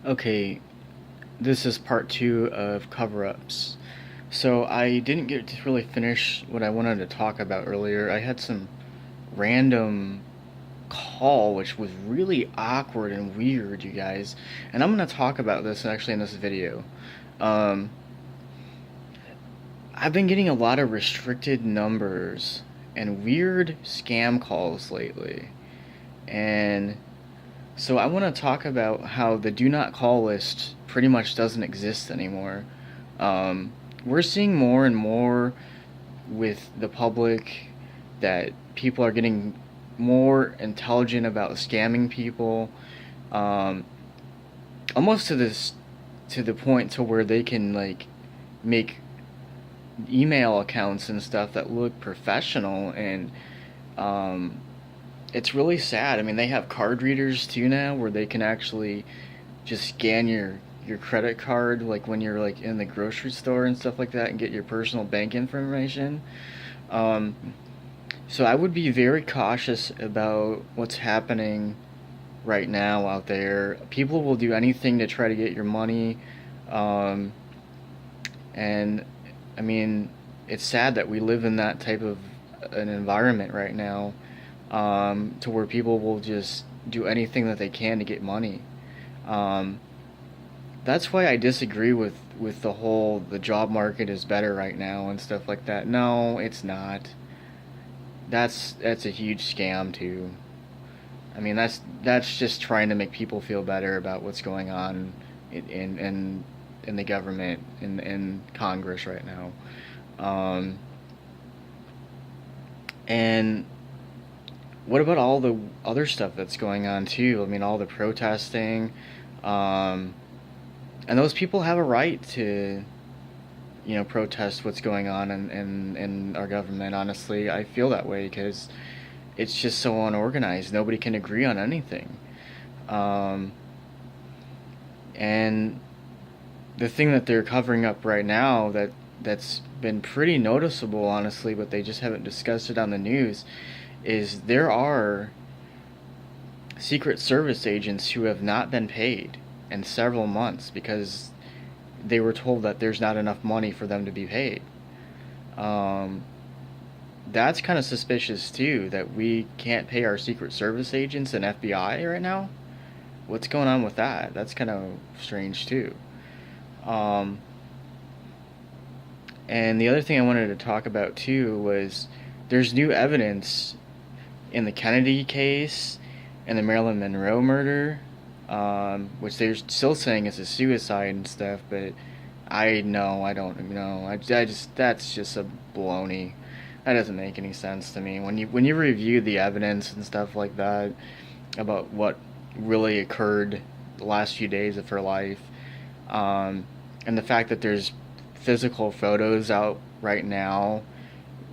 Okay, this is part two of cover-ups. So I didn't get to really finish what I wanted to talk about earlier. I had some random call which was really awkward and weird, you guys. And I'm going to talk about this actually in this video. Um, I've been getting a lot of restricted numbers and weird scam calls lately. And so I want to talk about how the do not call list pretty much doesn't exist anymore. Um, we're seeing more and more with the public that people are getting more intelligent about scamming people, um, almost to the point to where they can like make email accounts and stuff that look professional, and um, it's really sad. I mean, they have card readers too now where they can actually just scan your credit card like when you're like in the grocery store and stuff like that and get your personal bank information. Um, so I would be very cautious about what's happening right now out there. People will do anything to try to get your money. Um, and I mean, it's sad that we live in that type of an environment right now, to where people will just do anything that they can to get money. Um, that's why I disagree with the whole the job market is better right now and stuff like that. No, it's not. That's a huge scam too. I mean, that's just trying to make people feel better about what's going on in the government in Congress right now. Um, and what about all the other stuff that's going on too? I mean, all the protesting, um, and those people have a right to protest what's going on in our government. Honestly, I feel that way because it's just so unorganized. Nobody can agree on anything. Um, and the thing that they're covering up right now that's been pretty noticeable, honestly, but they just haven't discussed it on the news, is there are Secret Service agents who have not been paid in several months because they were told that there's not enough money for them to be paid. Um, that's kind of suspicious too, that we can't pay our Secret Service agents and FBI right now. What's going on with that? That's kind of strange too. Um, and the other thing I wanted to talk about too was there's new evidence in the Kennedy case and the Marilyn Monroe murder, which they're still saying is a suicide and stuff, but I know, I don't know. I just, that's just a baloney. That doesn't make any sense to me. When you review the evidence and stuff like that about what really occurred the last few days of her life, and the fact that there's physical photos out right now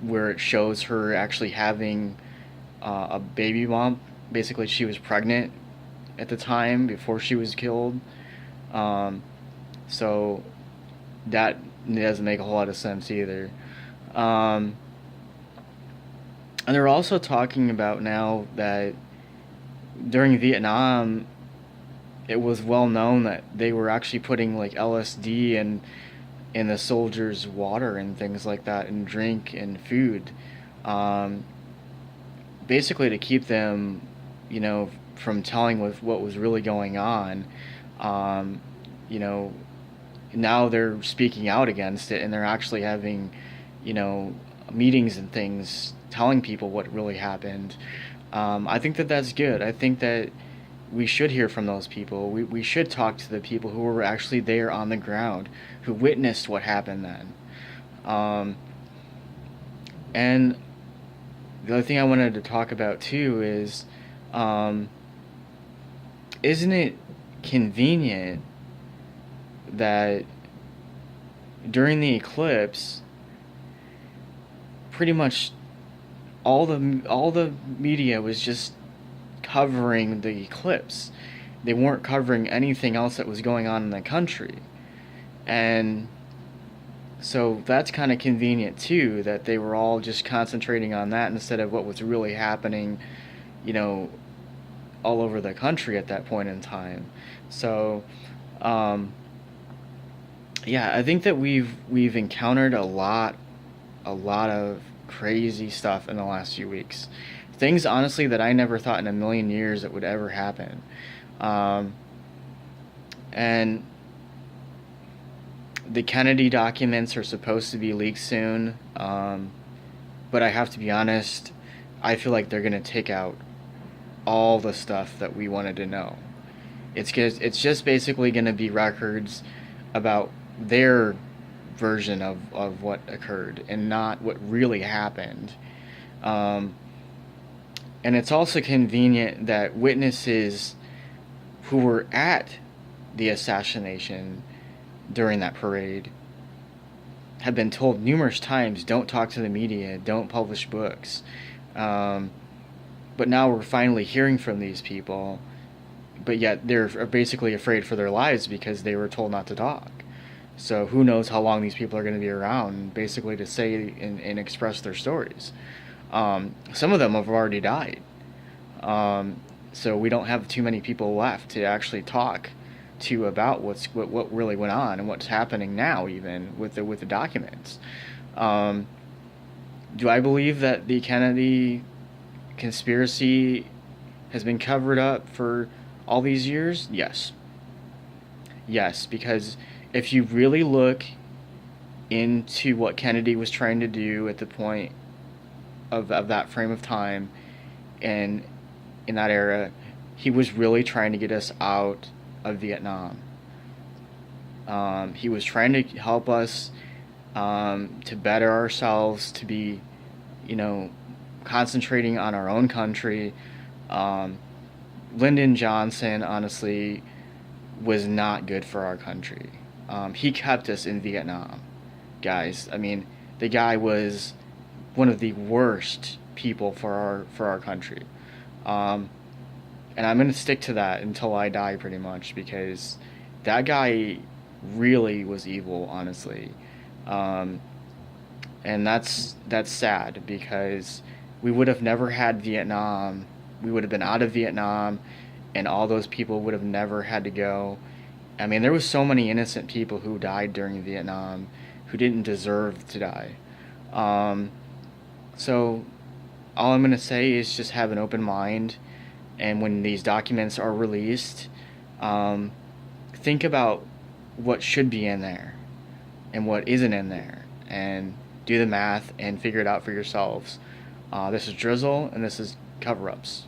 where it shows her actually having a baby bump. Basically, she was pregnant at the time before she was killed. Um, so that doesn't make a whole lot of sense either. Um, and they're also talking about now that during Vietnam, it was well known that they were actually putting like LSD in the soldiers' water and things like that, and drink and food, um, basically to keep them, from telling with what was really going on. Um, you know, Now they're speaking out against it, and they're actually having, you know, meetings and things telling people what really happened. I think that that's good. I think that we should hear from those people. We should talk to the people who were actually there on the ground, who witnessed what happened then. Um, and the other thing I wanted to talk about too is, um, isn't it convenient that during the eclipse, pretty much all the media was just covering the eclipse. They weren't covering anything else that was going on in the country. And so that's kind of convenient too, that they were all just concentrating on that instead of what was really happening, you know, all over the country at that point in time. So Um, yeah, I think that we've encountered a lot of crazy stuff in the last few weeks. Things honestly that I never thought in a million years that would ever happen. Um, and the Kennedy documents are supposed to be leaked soon. But I have to be honest, I feel like they're gonna take out all the stuff that we wanted to know. It's just basically gonna be records about their version of what occurred and not what really happened. Um, and it's also convenient that witnesses who were at the assassination during that parade have been told numerous times, don't talk to the media, don't publish books. Um, but now we're finally hearing from these people, but yet they're basically afraid for their lives because they were told not to talk. So who knows how long these people are going to be around, basically to say and express their stories. Some of them have already died. Um, so we don't have too many people left to actually talk to about what really went on and what's happening now, even with the documents. Um, do I believe that the Kennedy conspiracy has been covered up for all these years? Yes. Yes, because if you really look into what Kennedy was trying to do at the point of that frame of time and in that era, he was really trying to get us out of Vietnam. He was trying to help us to better ourselves, to be, you know, concentrating on our own country. Um, Lyndon Johnson, honestly, was not good for our country. He kept us in Vietnam, guys. I mean, the guy was one of the worst people for our country. Um, and I'm gonna stick to that until I die, pretty much, because that guy really was evil, honestly. Um, and that's sad because we would have never had Vietnam. We would have been out of Vietnam, and all those people would have never had to go. I mean, there was so many innocent people who died during Vietnam who didn't deserve to die. Um, so all I'm gonna say is just have an open mind, and when these documents are released, um, think about what should be in there and what isn't in there, and do the math and figure it out for yourselves. This is Drizzle, and this is Cover Ups.